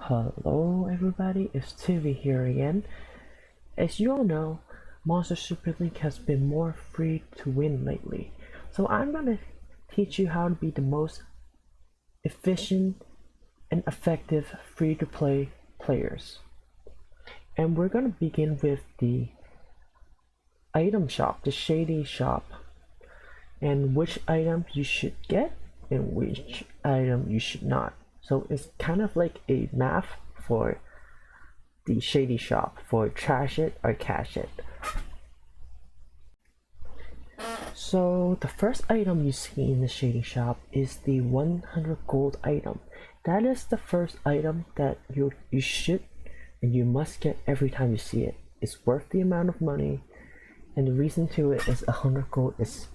Hello everybody, it's TV here again. As you all know, Monster Super League has been more free to win lately. So I'm gonna teach you how to be the most efficient and effective free to play players. And we're gonna begin with the item shop, the shady shop, and which item you should get and which item you should not. So it's kind of like a math for the shady shop for trash it or cash it. So the first item you see in the shady shop is the 100 gold item. That is the first item that you should and you must get every time you see it. It's worth the amount of money, and the reason to it is 100 gold is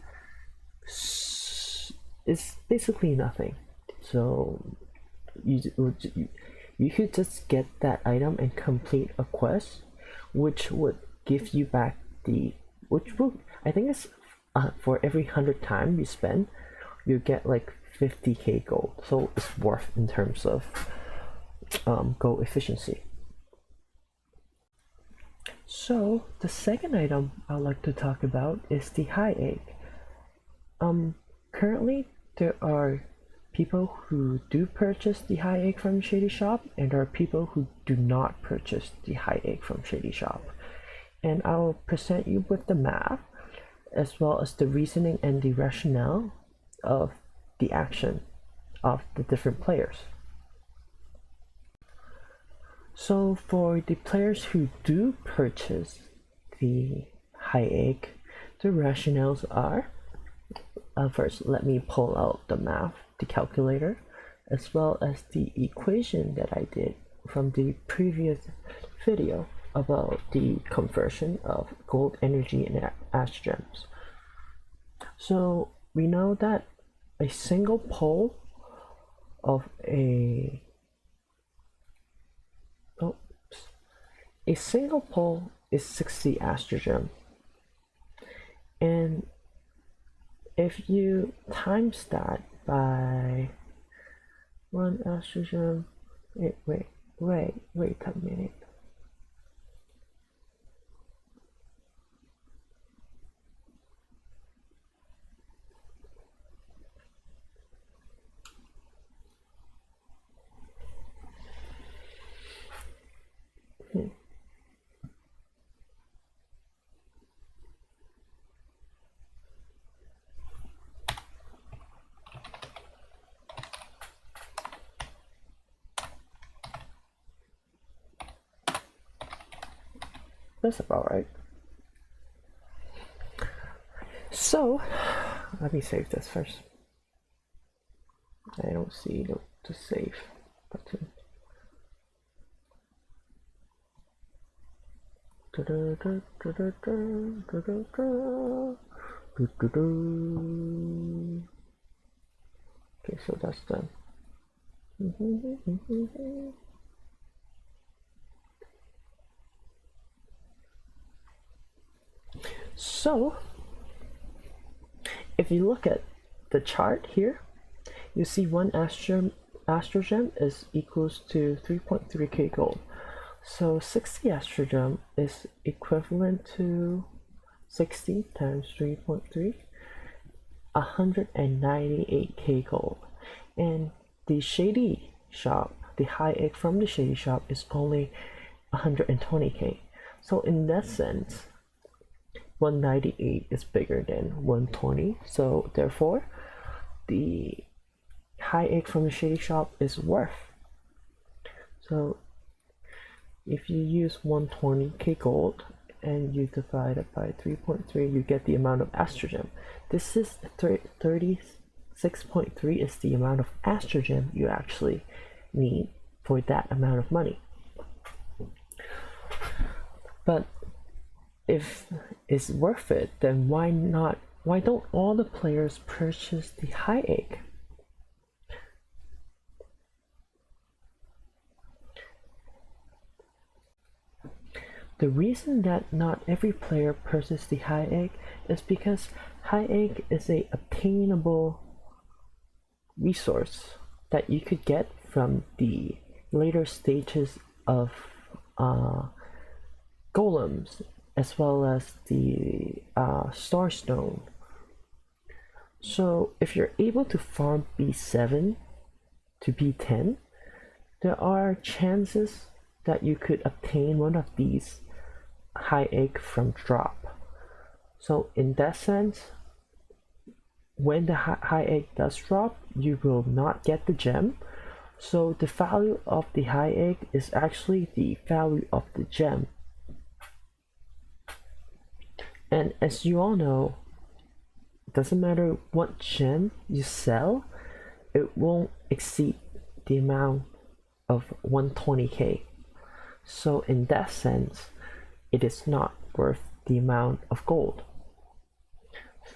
basically nothing. So you could just get that item and complete a quest, which would give you back which will, I think it's for every 100 times you spend, you get like 50k gold. So it's worth in terms of gold efficiency. So the second item I'd like to talk about is the high egg. Currently there are people who do purchase the high egg from Shady Shop, and there are people who do not purchase the high egg from Shady Shop. And I'll present you with the math, as well as the reasoning and the rationale of the action of the different players. So for the players who do purchase the high egg, the rationales are, first let me pull out the math, the calculator, as well as the equation that I did from the previous video about the conversion of gold energy and ash gems. So we know that a single pull of a single pull is 60 aster gem, and if you times that by 1 aster gem, wait a minute. That's about right. So let me save this first. I don't see the save button. Okay, so that's done. So if you look at the chart here, you see 1 aster gem is equals to 3.3k gold. So 60 aster gem is equivalent to 60 times 3.3, 198k gold. And the shady shop, the high egg from the shady shop, is only 120k. So in that sense, 198 is bigger than 120. So therefore, the high egg from the shady shop is worth. So if you use 120k gold and you divide it by 3.3, you get the amount of aster gem. This is 36.3 is the amount of aster gem you actually need for that amount of money. But if it's worth it, then why don't all the players purchase the high egg? The reason that not every player purchases the high egg is because high egg is a obtainable resource that you could get from the later stages of golems, as well as the starstone. So if you're able to farm B7 to B10, there are chances that you could obtain one of these high egg from drop. So in that sense, when the high egg does drop, you will not get the gem. So the value of the high egg is actually the value of the gem. And as you all know, it doesn't matter what gem you sell, it won't exceed the amount of 120k. So in that sense, it is not worth the amount of gold.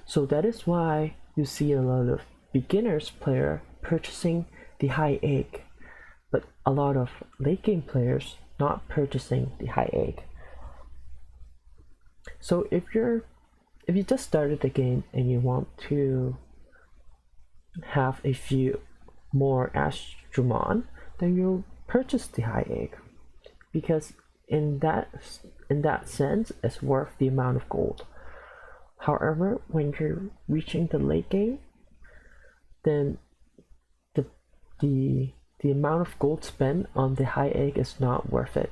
So that is why you see a lot of beginners player purchasing the high egg, but a lot of late game players not purchasing the high egg. So if you just started the game and you want to have a few more Astromon, then you'll purchase the high egg, because in that sense it's worth the amount of gold. However, when you're reaching the late game, then the amount of gold spent on the high egg is not worth it.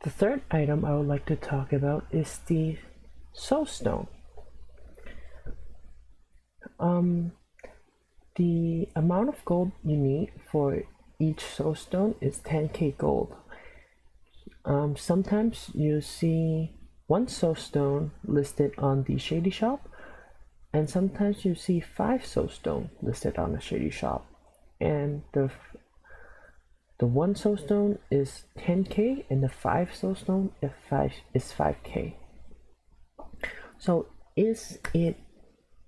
The third item I would like to talk about is the soulstone. The amount of gold you need for each soulstone is 10k gold. Sometimes you see one soulstone listed on the shady shop, and sometimes you see 5 soulstone listed on the shady shop, and the one soulstone is 10k and the 5 soulstone is 5k. So is it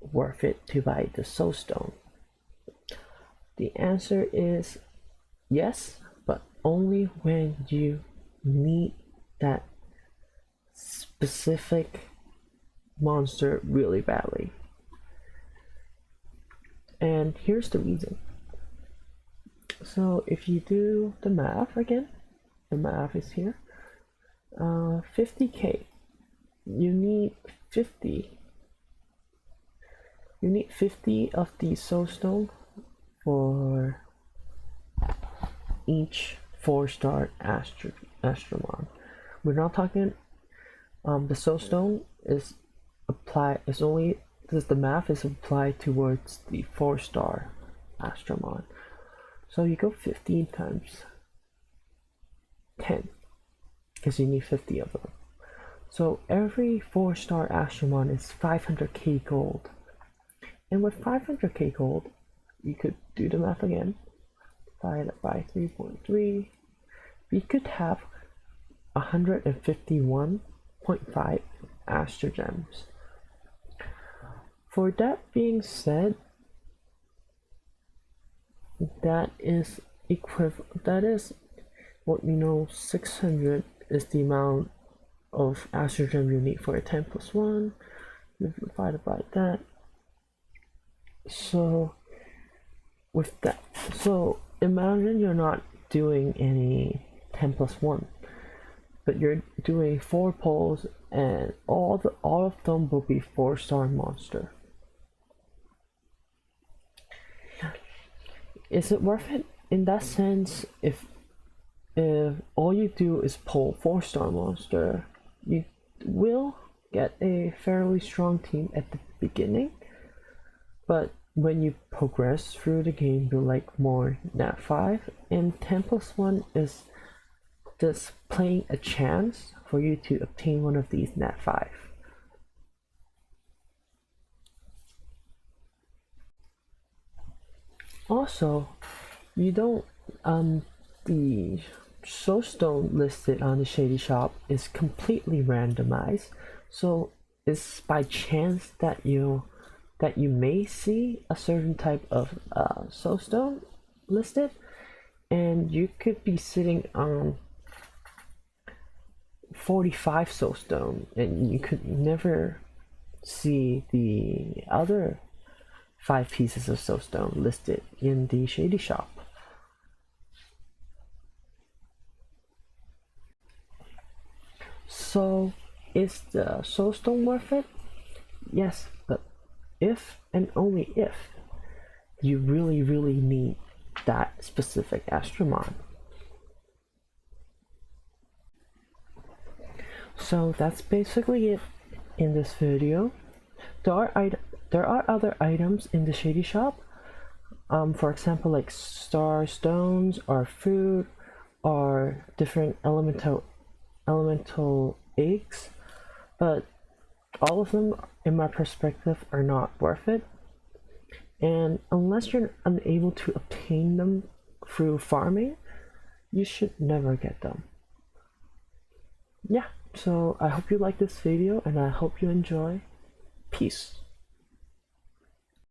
worth it to buy the soulstone? The answer is yes, but only when you need that specific monster really badly. And here's the reason. So if you do the math again, the math is here. 50k. You need 50 of these soulstone for each 4-star Astromon. We're not talking the soulstone is only because the math is applied towards the 4-star Astromon. So you go 15 times 10 because you need 50 of them. So every 4-star Astromon is 500k gold. And with 500k gold, you could do the math again. Divide it by 3.3. We could have 151.5 Astro Gems. For that being said, that is what we know, 600 is the amount of Astro Gem you need for a 10+1. You divide it by that. So with that, so imagine you're not doing any 10+1, but you're doing 4 polls, and all of them will be 4-star monster. Is it worth it? In that sense, if all you do is pull 4-star monster, you will get a fairly strong team at the beginning, but when you progress through the game, you like more Nat 5, and 10+1 is just playing a chance for you to obtain one of these Nat 5. Also, you don't the soulstone listed on the shady shop is completely randomized, so it's by chance that you may see a certain type of soulstone listed, and you could be sitting on 45 soulstone and you could never see the other 5 pieces of soapstone listed in the Shady shop. So, is the soapstone worth it? Yes, but if and only if you really need that specific Astromon. So that's basically it in this video. There are other items in the Shady shop. For example, like star stones or food or different elemental eggs, but all of them, in my perspective, are not worth it. And unless you're unable to obtain them through farming, you should never get them. Yeah, so I hope you like this video and I hope you enjoy. Peace.